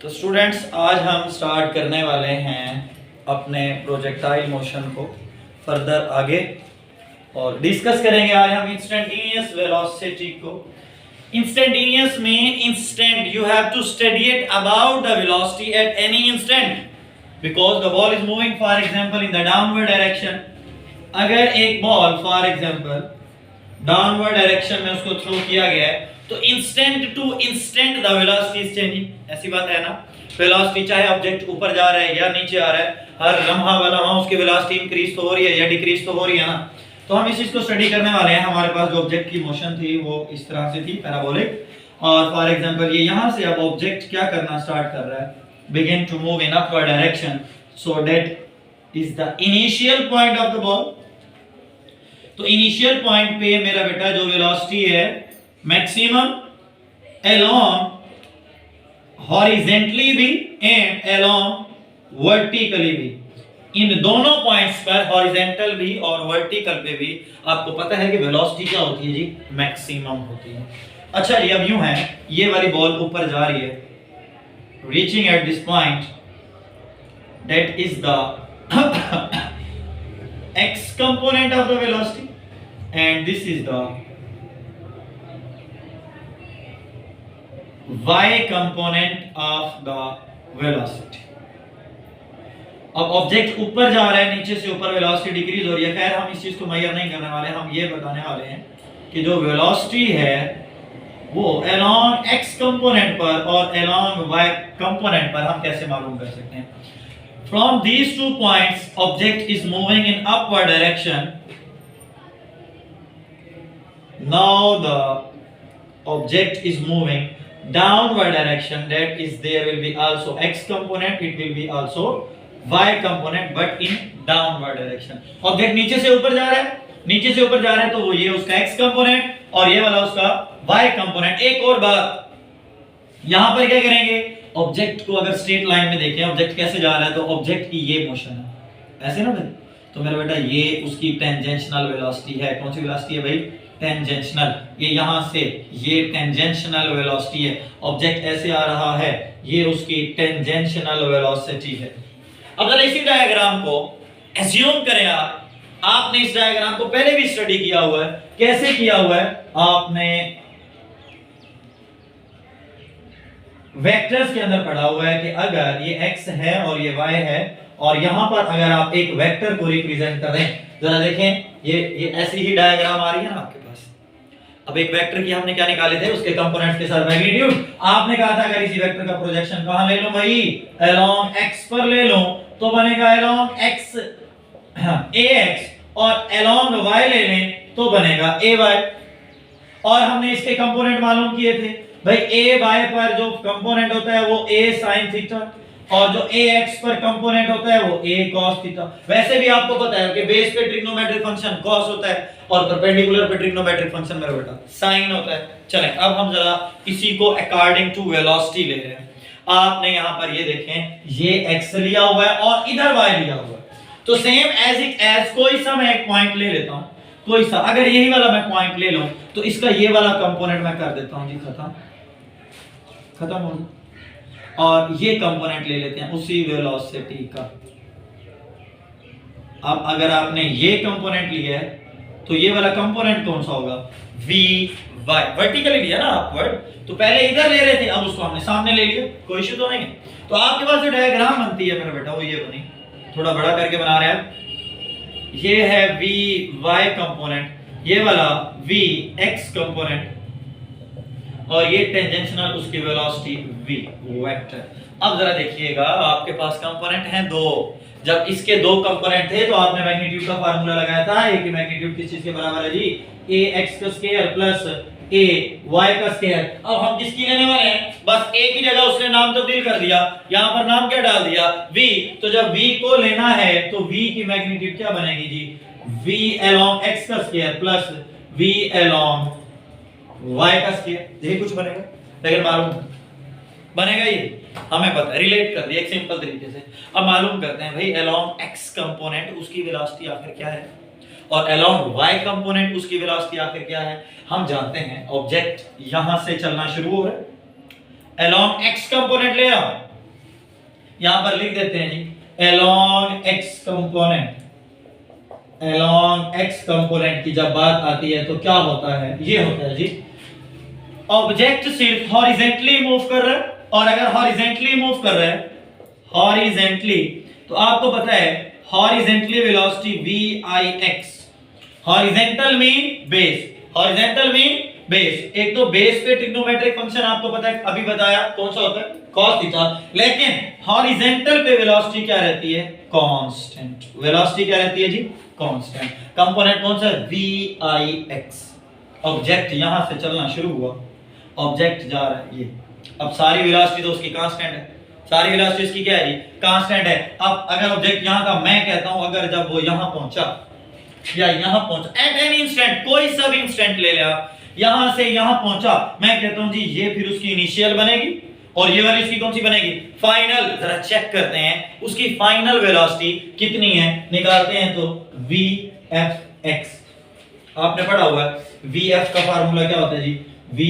तो स्टूडेंट्स आज हम स्टार्ट करने वाले हैं अपने प्रोजेक्टाइल मोशन को फर्दर आगे और डिस्कस करेंगे। आज हम इंस्टेंटेनियस वेलोसिटी को। इंस्टेंटेनियस में instant, you have to study it about the velocity at any instant because the ball is moving for example in the downward direction. अगर एक ball for example downward direction में उसको throw किया गया है तो instant to instant the velocity is changing. ऐसी बात है ना, वेलोसिटी चाहे ऑब्जेक्ट ऊपर जा रहा है या नीचे आ रहा है, हर लम्हा व लम्हा उसकी वेलोसिटी इंक्रीज तो हो रही है या डिक्रीज तो हो रही है ना। तो हम इस चीज को स्टडी करने वाले हैं। हमारे पास जो ऑब्जेक्ट की मोशन थी वो इस तरह से थी, पैराबोलिक, और फॉर एग्जांपल ये यहां से अब ऑब्जेक्ट क्या करना स्टार्ट कर रहा है, begin to move in upward direction, so that is the initial point of the ball. तो इनिशियल पॉइंट पे मेरा बेटा जो वेलोसिटी है मैक्सिमम along horizontally भी and along vertically भी, इन दोनों पॉइंट्स पर हॉरिजॉन्टल भी और वर्टिकल पे भी आपको पता है कि वेलोसिटी क्या होती है जी, मैक्सिमम होती है। अच्छा जी, अब यूं है, ये वाली बॉल ऊपर जा रही है, reaching at this point, that is the x component of the velocity and this is the y component of the velocity। अब ऑब्जेक्ट ऊपर जा रहा है, नीचे से ऊपर वेलोसिटी डिक्रीज हो रही है। खैर हम इस चीज को मेजर नहीं करने वाले, हम ये बताने वाले हैं कि जो वेलोसिटी है वो along x कंपोनेंट पर और along y कंपोनेंट पर हम कैसे मालूम कर सकते हैं। From these 2 points, object is moving in upward direction. Now the object is moving downward direction. That is, there will be also x component. It will be also y component, but in downward direction. Object नीचे से ऊपर जा रहा है, नीचे से ऊपर जा रहा है, तो वो ये उसका x component और ये वाला उसका y component। एक और बात, यहाँ पर क्या करेंगे, ऑब्जेक्ट को अगर स्ट्रेट लाइन में देखें, ऑब्जेक्ट कैसे जा रहा है, तो ऑब्जेक्ट की ये मोशन है ऐसे ना भाई, तो मेरा बेटा ये उसकी टेंजेंशनल वेलोसिटी है। कौन सी वेलोसिटी है भाई, टेंजेंशनल। ये यहां से ये टेंजेंशनल वेलोसिटी है, ऑब्जेक्ट ऐसे आ रहा है, ये उसकी टेंजेंशनल वेलोसिटी है। अब जरा इसी डायग्राम को एज्यूम करें आपने इस डायग्राम को पहले भी स्टडी किया हुआ है। कैसे किया हुआ है, आपने वेक्टर्स के अंदर पढ़ा हुआ है कि अगर ये x है और ये y है और यहां पर अगर आप एक वेक्टर को रिप्रेजेंट करें, जरा देखें, ये ऐसी ही डायग्राम आ रही है ना आपके पास। अब एक वेक्टर की हमने क्या निकाले थे, उसके कंपोनेंट्स के साथ मैग्नीट्यूड। आपने कहा था अगर इसी वेक्टर का प्रोजेक्शन कहां ले लूं भाई, along x पर ले लूं तो बनेगा along x ax, और along y ले लें तो बनेगा ay। और हमने इसके कंपोनेंट मालूम किए थे भाई, a y पर जो कंपोनेंट होता है वो a sin थीटा, और जो ax पर कंपोनेंट होता है वो a cos थीटा। वैसे भी आपको पता है कि बेस पे ट्रिग्नोमेट्रिक फंक्शन cos होता है और परपेंडिकुलर पे ट्रिग्नोमेट्रिक फंक्शन मेरा बेटा sin होता है। चलें अब हम जरा इसी को अकॉर्डिंग टू वेलोसिटी ले रहे हैं। आपने यहां पर ये देखें, ये x लिया हुआ है और इधर y लिया हुआ है, तो सेम एज इट एज कोई सा मैं एक पॉइंट ले लेता हूं, कोई सा, अगर यही वाला मैं पॉइंट ले लूं तो इसका ये वाला कंपोनेंट मैं कर देता हूं जी खत्म हो गया, और ये कंपोनेंट ले लेते हैं उसी वेलोसिटी का। अब अगर आपने ये कंपोनेंट लिया है तो ये वाला कंपोनेंट कौन सा होगा, v y, वर्टिकली लिया ना अपवर्ड, तो पहले इधर ले रहे थे, अब उसको हमने सामने ले लिया, कोई इशू तो नहीं है। तो आपके पास जो डायग्राम बनती है मेरा बेटा वो ये बनी, थोड़ा बड़ा करके बना रहे हैं। ये है v y कंपोनेंट, ये वाला v x कंपोनेंट, और ये टेंजेंशनल उसकी वेलोसिटी v वेक्टर। अब जरा देखिएगा, आपके पास कंपोनेंट हैं दो। जब इसके दो कंपोनेंट थे तो आपने मैग्नीट्यूड का फार्मूला लगाया था, a की मैग्नीट्यूड किस चीज के बराबर है जी, ax का स्क्वायर प्लस ay का स्क्वायर। अब हम किसकी लेने वाले हैं, बस a की जगह उसने नाम तब्दील कर दिया, यहां पर नाम क्या डाल दिया, v। तो जब v को लेना है तो v की मैग्नीट्यूड क्या बनेगी जी, v along x का square plus v along y का स्क्वायर। यही कुछ बनेगा, लेकिन मालूम बनेगा, ये हमें पता है, रिलेट कर दिया एक सिंपल तरीके से। अब मालूम करते हैं भाई along x कंपोनेंट उसकी वेलोसिटी आखिर क्या है और along y कंपोनेंट उसकी वेलोसिटी आखिर क्या है। हम जानते हैं ऑब्जेक्ट यहां से चलना शुरू हो रहा है, along x कंपोनेंट ले रहा हूं यहां पर लिख देते हैं जी along x component, along x component की जब बात आती है तो क्या होता है, ये होता है जी ऑब्जेक्ट सिर्फ हॉरिजेंटली मूव कर रहा है, और अगर हॉरिजेंटली मूव कर रहा है, हॉरिजेंटली, तो आपको पता है horizontally velocity vix, horizontal mean base, horizontal mean base. एक तो बेस पे ट्रिग्नोमेट्रिक फंक्शन आपको पता है, अभी बताया कौन सा होता है, cos थीटा, लेकिन हॉरिजेंटल पे वेलोसिटी क्या रहती है, कांस्टेंट, वेलोसिटी क्या रहती है जी, कांस्टेंट। कंपोनेंट कौन सा, vix। ऑब्जेक्ट यहां से चलना शुरू हुआ, ऑब्जेक्ट जा रहा है ये, अब सारी वेलोसिटी तो उसकी कांस्टेंट है, सारी वेलोसिटी इसकी क्या है जी, कांस्टेंट है। अब अगर ऑब्जेक्ट यहां का, मैं कहता हूं अगर जब वो यहां पहुंचा या यहां पहुंचा एट एनी इंस्टेंट, कोई सब इंस्टेंट ले ले आप, यहां से यहां पहुंचा, मैं कहता हूं जी ये फिर उसकी इनिशियल बनेगी और ये वाली इसकी कौन सी बनेगी, फाइनल। जरा चेक करते हैं उसकी फाइनल वेलोसिटी कितनी है, निकालते हैं तो vfx, आपने पढ़ा हुआ है vf का फार्मूला क्या होता है जी, vi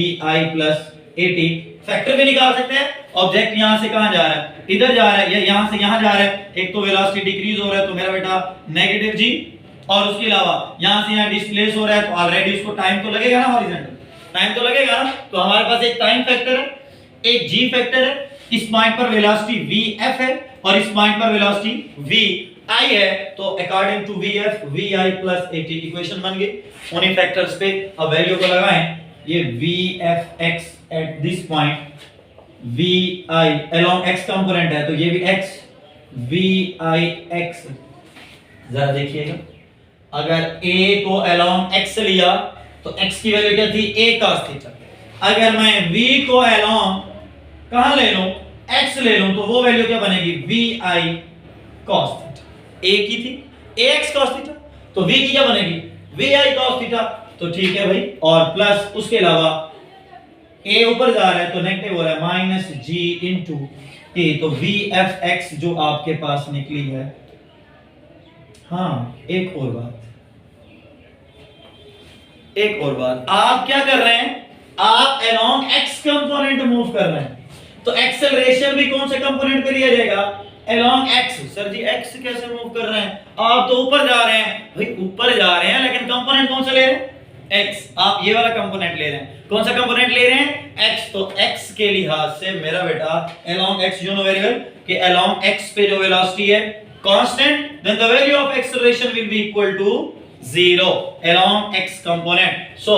प्लस at। फैक्टर भी निकाल सकते हैं, ऑब्जेक्ट यहां से कहां जा रहा है, इधर जा रहा है, या यहां से यहां जा रहा है, एक तो वेलोसिटी डिक्रीज हो रहा है तो मेरा बेटा नेगेटिव जी, और उसके अलावा यहां से यहां डिस्प्लेस हो रहा है तो ऑलरेडी उसको टाइम तो लगेगा ना, हॉरिजॉन्टल टाइम तो लगेगा ना, तो हमारे पास एक टाइम फैक्टर है, एक जी फैक्टर है, इस पॉइंट पर वेलोसिटी vf है और इस पॉइंट पर वेलोसिटी vi है, तो according to vf vi plus at equation बन गई। उन्हीं फैक्टर्स पे अब वैल्यू को लगाएं, ये vfx at this point, vi along x component है तो ये भी x, vix, जरा देखिएगा अगर a को along x लिया तो x की वैल्यू क्या थी, a cos थीटा। अगर मैं v को along कहां ले लूं, x ले लूं, तो वो वैल्यू क्या बनेगी, vi cos थीटा, a की थी ax cos थीटा, तो v की क्या बनेगी, vi cos थीटा, तो ठीक है भाई। और प्लस उसके अलावा a ऊपर जा रहा है तो नेगेटिव हो रहा है, माइनस g इनटू a, तो vfx जो आपके पास निकली है। हाँ एक और बात, एक और बात, आप क्या कर रहे हैं, आप along x कंपोनेंट मूव कर रहे हैं, तो एक्सेलरेशन भी कौन से कंपोनेंट पे लिया जाएगा, along x। सर जी x कैसे मूव कर रहे हैं, आप तो ऊपर जा रहे हैं, भाई ऊपर जा रहे हैं लेकिन कंपोनेंट कौन सा ले रहे हैं, x। आप ये वाला कंपोनेंट ले रहे हैं, कौन सा कंपोनेंट ले रहे हैं, x। तो x के लिहाज से मेरा बेटा along x, you know very well कि along x पे जो वेलोसिटी है constant, then the value of acceleration will be equal to 0 along x component। So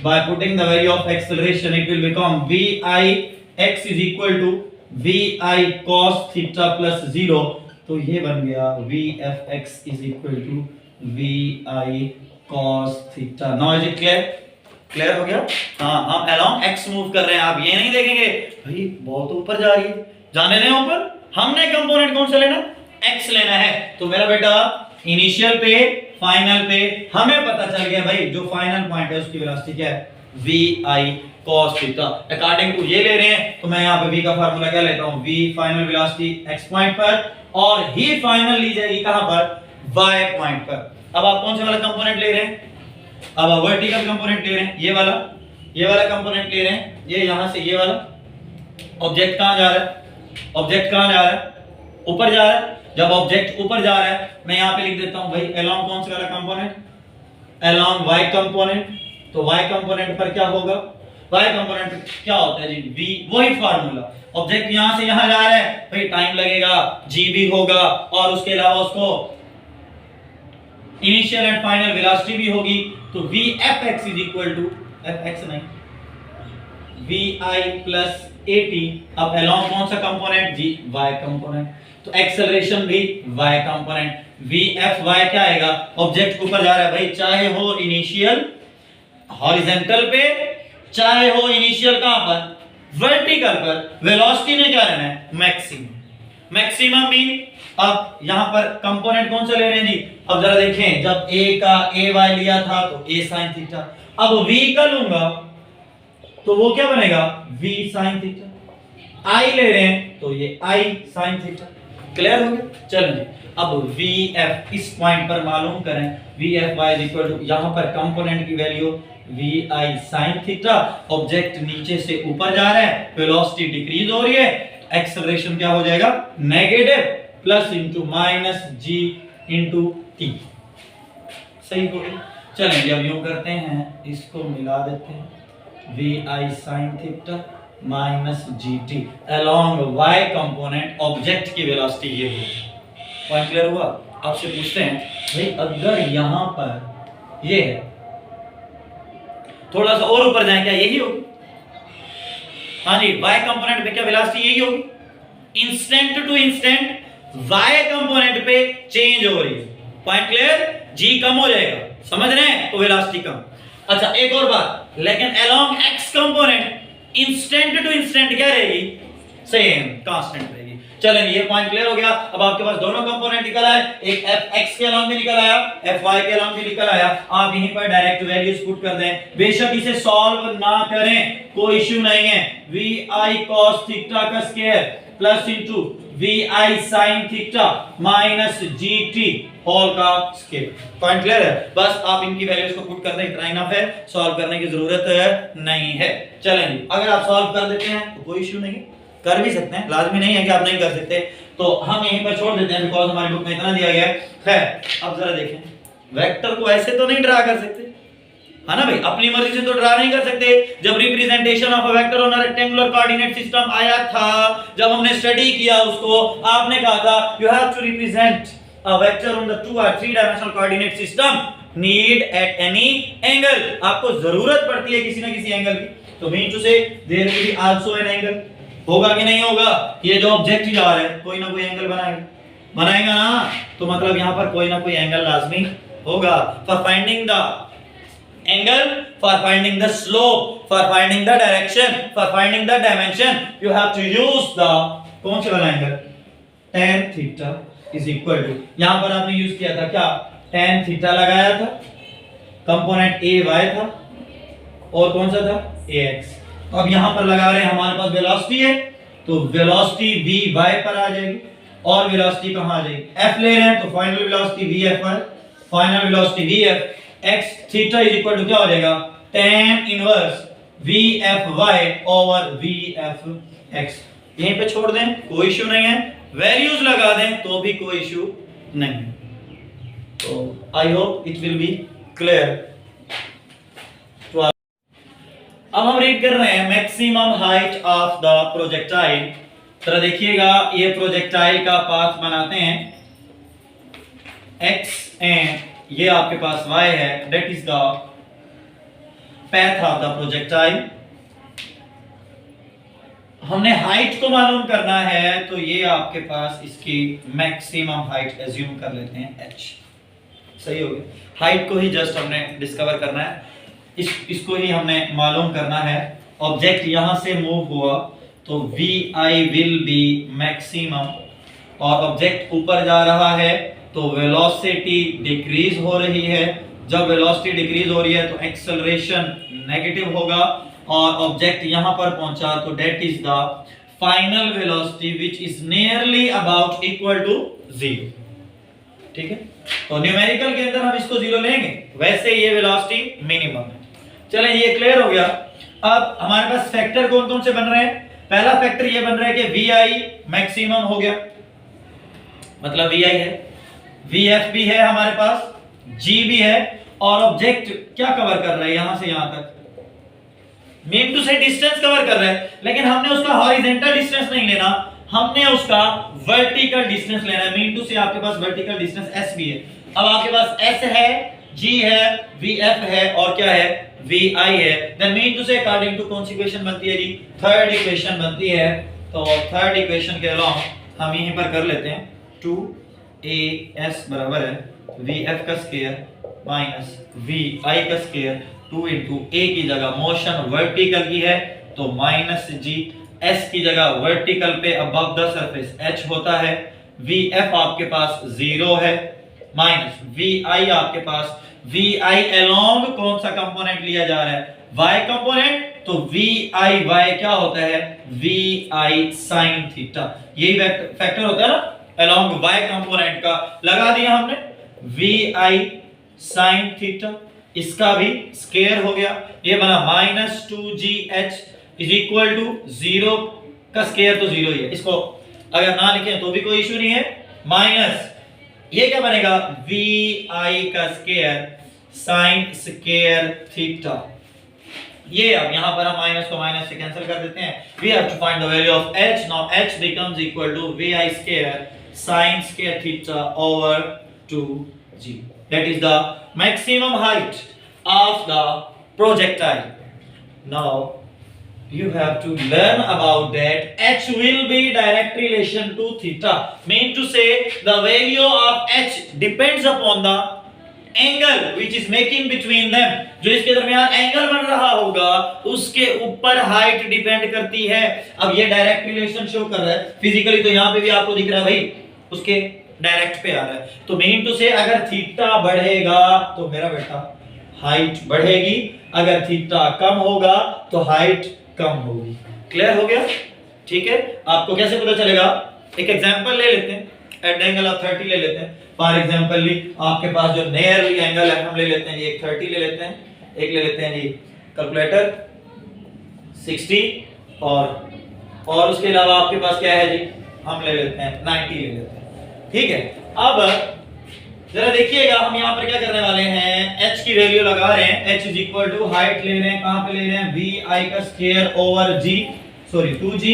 by putting the value of acceleration it will become vix is equal to vi cos theta plus 0, तो ये बन गया vfx is equal to vi cos theta। Now is it clear? Clear हो गया। हाँ हम along x move कर रहे हैं, आप ये नहीं देखेंगे भाई बहुत ऊपर जा रही है, जाने दें ऊपर, हमने कंपोनेंट कौन सा लेना, x लेना है। तो मेरा बेटा इनिशियल पे फाइनल पे हमें पता चल गया भाई जो फाइनल पॉइंट है उसकी वेलोसिटी क्या है, vi cos थीटा। अकॉर्डिंग टू ये ले रहे हैं तो मैं यहाँ पे v का फार्मूला क्या लेता हूँ, v final velocity x point पर और ही फाइनल ली जाएगी कहां पर, y पॉइंट पर। अब आप कौन से वाला कंपोनेंट ले रहे हैं, अब आप वर्टिकल कंपोनेंट ले रहे हैं, ये वाला कंपोनेंट ले रहे हैं, ये यहां से ये वाला। ऑब्जेक्ट कहां जा रहा है, ऑब्जेक्ट कहां जा रहा है, ऊपर जा रहा है। जब ऑब्जेक्ट ऊपर जा रहा है मैं यहां पे लिख देता हूं भाई along कौन सा वाला कंपोनेंट, along y कंपोनेंट। तो y कंपोनेंट पर क्या होगा, y कंपोनेंट क्या होता है जी, v, वही फार्मूला। ऑब्जेक्ट यहां से यहां जा रहा है भाई टाइम लगेगा, g भी होगा और उसके अलावा उसको इनिशियल एंड फाइनल वेलोसिटी भी होगी। तो vfx is equal to fx नहीं vi प्लस at। अब along कौन सा कंपोनेंट जी, y कंपोनेंट, तो एक्सेलरेशन भी y कंपोनेंट, vfy क्या आएगा, ऑब्जेक्ट ऊपर जा रहा है भाई, चाहे हो इनिशियल हॉरिजॉन्टल पे चाहे हो इनिशियल कहां पर, वर्टिकल पर, वेलोसिटी ने क्या रहना है, मैक्सिमम। मैक्सिमम मीन अब यहां पर कंपोनेंट कौन सा ले रहे हैं जी, अब जरा देखें जब a का ay लिया था तो a sin थीटा, अब v का लूंगा तो वो क्या बनेगा, v sin थीटा। i ले रहे हैं तो ये i sin थीटा। क्लियर हो गया, चलो जी। अब vf इस पॉइंट पर मालूम करें, vfy इज इक्वल टू यहां पर कंपोनेंट की value vi sin theta, object नीचे से ऊपर जा रहा है, वेलोसिटी डिक्रीज हो रही है, एक्सेलरेशन क्या हो जाएगा, नेगेटिव प्लस इंटू माइनस जी इंटू टी। सही हो गया। चलें अब यूं करते हैं, इसको मिला देते हैं, V I sine theta minus G T along Y component, object की वेलोसिटी ये होगी। पॉइंट क्लियर हुआ। आपसे पूछते हैं भाई अगर यहां पर ये है, थोड़ा सा और ऊपर जाए, क्या यही होगी? हाँ जी, वाई कंपोनेंट पे क्या वेलोसिटी यही होगी? Instant to instant Y component पे चेंज हो रही है। Point clear. जी कम हो जाएगा, समझ रहे हैं, तो वेलोसिटी कम। अच्छा एक और बात, लेकिन along X component instant to instant क्या रहेगी, सेम कांस्टेंट रहेगी। चलें ये पॉइंट क्लियर हो गया। अब आपके पास दोनों कंपोनेंट निकल आए, एक एफ एक्स के अलोंग भी निकल आया, एफ वाई के अलोंग भी निकल आया। आप यहीं पर डायरेक्ट वैल्यूज पुट कर दें, बेशक इसे सॉल्व ना करें कोई इश्यू नहीं है। वी आई कॉस थीटा का square plus into V I sine theta minus G T whole का स्क्वायर। पॉइंट क्लियर है। बस आप इनकी वैल्यूज को पुट कर दें, इतना इनफ है, सॉल्व करने की जरूरत नहीं है। चलें अगर आप सॉल्व कर देते हैं तो कोई इश्यू नहीं है, कर भी सकते हैं, लाजमी नहीं है कि आप नहीं कर सकते, तो हम यहीं पर छोड़ देते हैं बिकॉज़ हमारी बुक में इतना दिया गया है। खैर अब जरा देखें, वेक्टर को ऐसे तो नहीं ड्रा कर सकते, है ना भाई, अपनी मर्जी से तो ड्रा नहीं कर सकते। जब representation of a vector on a rectangular coordinate system आया था, जब हमने स्टडी किया उसको, आपने कहा था you have to represent a vector on the 2 or 3 dimensional coordinate system need at any angle. आपको जरूरत पड़ती है किसी ना किसी एंगल की, तो mean to say there will be also an angle. होगा कि नहीं होगा? ये जो ऑब्जेक्ट जा रहा है कोई ना कोई एंगल बनाएगा ना, तो मतलब यहां पर कोई ना कोई एंगल लाजमी होगा। For finding the angle, for finding the slope, for finding the direction, for finding the dimension, you have to use the कौन से वाला angle, tan theta is equal to, यहां पर आपने यूज किया था क्या, tan थीटा लगाया था, कंपोनेंट ए वाई था और कौन सा था ax। अब यहां पर लगा रहे हैं, हमारे पास वेलोसिटी है तो वेलोसिटी v y पर आ जाएगी और वेलोसिटी कहां आ जाएगी, f ले रहे हैं तो फाइनल वेलोसिटी v f पर, final velocity v f x theta is equal to क्या हो जाएगा, tan inverse v f y over v f x। यहीं पे छोड़ दें कोई इशू नहीं है, वैल्यूज लगा दें तो भी कोई इशू नहीं। तो I hope it will be clear. अब हम रीड कर रहे हैं maximum height of the projectile. जरा देखिएगा, ये प्रोजेक्टाइल का पाथ बनाते हैं x एंड ये आपके पास y है, that is the path of the projectile. हमने हाइट को मालूम करना है, तो ये आपके पास इसकी मैक्सिमम हाइट एज्यूम कर लेते हैं h। सही हो गया, हाइट को ही जस्ट हमने डिस्कवर करना है, इसको ही हमने मालूम करना है। ऑब्जेक्ट यहां से मूव हुआ तो vi विल बी मैक्सिमम, और ऑब्जेक्ट ऊपर जा रहा है तो वेलोसिटी डिक्रीज हो रही है। जब वेलोसिटी डिक्रीज हो रही है तो एक्सेलरेशन नेगेटिव होगा, और ऑब्जेक्ट यहां पर पहुंचा तो that is the final velocity which is nearly about equal to 0। ठीक है, तो न्यूमेरिकल के अंदर हम इसको 0 लेंगे, वैसे ये वेलोसिटी मिनिमम है। चलें ये क्लियर हो गया। अब हमारे पास फैक्टर कौन कौन से बन रहे हैं, पहला फैक्टर ये बन रहा है कि vi मैक्सिमम हो गया, मतलब vi है, vf भी है हमारे पास, g भी है, और ऑब्जेक्ट क्या कवर कर रहा है, यहां से यहां तक मीन टू से डिस्टेंस कवर कर रहा है, लेकिन हमने उसका हॉरिजॉन्टल डिस्टेंस नहीं लेना, हमने उसका वर्टिकल डिस्टेंस लेना है। मीन टू से आपके पास वर्टिकल डिस्टेंस s भी है। अब आपके पास s है, g है, vf है और क्या है, vi है। देन मीन टू से अकॉर्डिंग टू कौन सी इक्वेशन बनती है जी, थर्ड इक्वेशन बनती है। तो थर्ड इक्वेशन के अलोंग हम यहीं पर कर लेते हैं 2as बराबर है vf का स्क्वायर माइनस vi का स्क्वायर 2 into a की जगह मोशन वर्टिकल की है तो माइनस g, s की जगह वर्टिकल पे अबव द सरफेस h होता है, vf आपके पास 0 है, माइनस vi आपके पास, vi अलोंग कौन सा कंपोनेंट लिया जा रहा है, y कंपोनेंट, तो vi y क्या होता है, vi sin थीटा, यही फैक्टर होता है ना अलोंग y कंपोनेंट का, लगा दिया हमने vi sin थीटा, इसका भी स्क्वायर हो गया, ये बना minus 2gh is equal to 0 का स्क्वायर तो 0 ही है, इसको अगर ना लिखें तो भी कोई इशू नहीं है, माइनस ये क्या बनेगा वी आई का स्क्वायर साइन स्क्वायर थीटा। ये अब यहां पर हम माइनस को माइनस से कैंसिल कर देते हैं। We have to find the value of h, now h becomes equal to vi square sin square theta over 2g, that is the maximum height of the projectile. Now you have to learn about that h will be direct relation to theta, mean to say the value of h depends upon the angle which is making between them, जो इसके दरमियान angle बन रहा होगा उसके ऊपर height depend करती है। अब ये डायरेक्ट रिलेशन शो कर रहा है फिजिकली, तो यहाँ पे भी आपको दिख रहा है भाई उसके डायरेक्ट पे आ रहा है, तो मीन टू से अगर थीटा बढ़ेगा तो मेरा बेटा हाइट बढ़ेगी, अगर थीटा कम होगा तो हाइट कम होगी। क्लियर हो गया? ठीक है, आपको कैसे पता चलेगा? एक एग्जांपल ले लेते हैं, एट एंगल ऑफ 30 ले लेते हैं। फॉर एग्जांपल आपके पास जो नियरली एंगल है हम ले लेते हैं जी, एक 30 ले लेते हैं, एक ले लेते हैं जी कैलकुलेटर 60, और उसके अलावा आपके पास क्या है जी, हम ले लेते हैं 90 ले लेते हैं। ठीक है, अब जरा देखिएगा हम यहाँ पर क्या करने वाले हैं, h की वैल्यू लगा रहे हैं, h is equal to height ले रहे हैं, कहां पे ले रहे हैं vi का square over g, sorry 2g,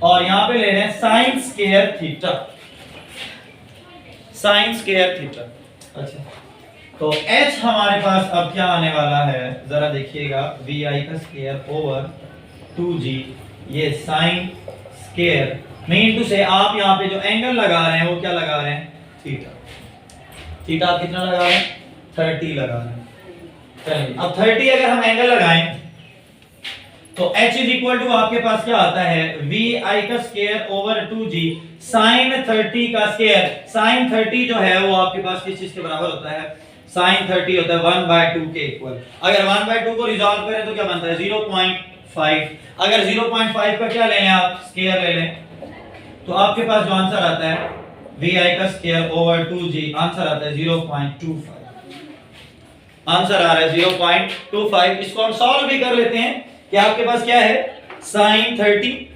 और यहाँ पे ले रहे हैं sine square theta, sine square theta. अच्छा, तो h हमारे पास अब क्या आने वाला है, जरा देखिएगा vi का स्क्वायर ओवर 2g, ये साइन स्क्वायर, मीन टू से आप यहाँ पे जो एंगल लगा रहे हैं वो क्या लगा रहे हैं, थीटा। थीटा आप कितना लगा रहे हैं, 30 लगा रहे हैं। अब 30 अगर हम एंगल लगाएं तो h इज इक्वल टू आपके पास क्या आता है, vi का स्क्वायर ओवर 2g sin 30 का स्क्वायर। sin 30 जो है वो आपके पास किस चीज के बराबर होता है, sin 30 होता है 1/2 के इक्वल। अगर 1/2 को रिजॉल्व करें तो क्या बनता है 0.5, अगर 0.5 का क्या ले लें आप, स्क्वायर ले लें, तो आपके पास जो आंसर आता है vi का स्क्वायर ओवर 2g, आंसर आता है 0.25, आंसर आ रहा है 0.25। इसको हम सॉल्व भी कर लेते हैं कि आपके पास क्या है, sin 30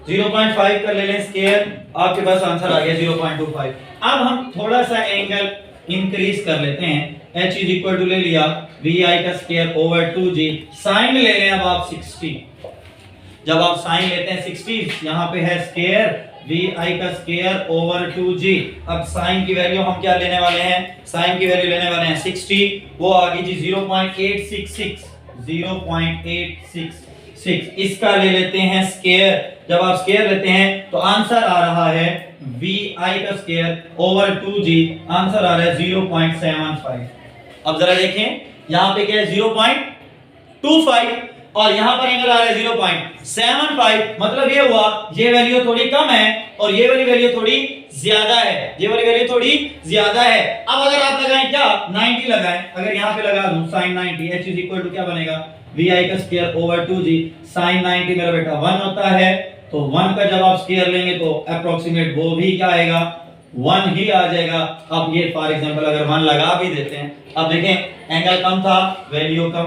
0.5 कर ले लें स्क्वायर, आपके पास आंसर आ गया 0.25। अब हम थोड़ा सा एंगल इंक्रीज कर लेते हैं, h इज इक्वल टू ले लिया vi का स्क्वायर ओवर 2g, साइन ले लें अब आप 60, जब आप साइन लेते हैं 60, यहाँ पे है स्क्वायर vi का स्क्वायर ओवर 2g। अब साइन की वैल्यू हम क्या लेने वाले हैं, साइन की वैल्यू लेने वाले हैं 60, वो आ गई जी 0.866, 0.866, इसका ले लेते हैं स्क्वायर, जब आप स्क्वायर लेते हैं तो आंसर आ रहा है vi का स्क्वायर ओवर 2g, आंसर आ रहा है 0.75। अब जरा देखें यहाँ पे क्या है 0.25 और यहाँ पर एंगल आ रहा है 0.75, मतलब ये हुआ ये वैल्यू थोड़ी कम है और ये वाली वैल्यू थोड़ी ज्यादा है, ये वाली वैल्यू थोड़ी ज्यादा है। अब अगर आप लगाएं क्या 90 लगाएं, अगर यहाँ पे लगा दूं sin 90, h is equal to क्या बनेगा vi का स्क्वायर ओवर 2g, sin 90 मेरा बेटा 1 होता है, तो 1 का जब आप स्क्वायर लेंगे तो अप्रोक्सीमेट वो भी क्या आएगा 1 ही आ जाएगा। अब ये फॉर एग्जांपल अगर 1 लगा भी देते हैं, अब देखें एंगल कम था वैल्यू कम,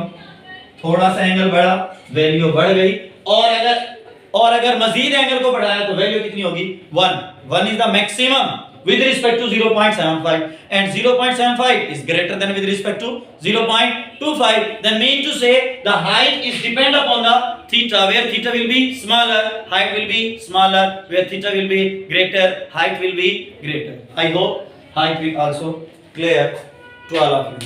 थोड़ा सा एंगल बढ़ा वैल्यू बढ़ गई, और अगर मजीद एंगल को बढ़ाया तो वैल्यू कितनी होगी 1 is the maximum with respect to 0.75 and 0.75 is greater than with respect to 0.25, then mean to say the height is depend upon the theta, where theta will be smaller, height will be smaller, where theta will be greater, height will be greater. I hope height will also clear to all of you.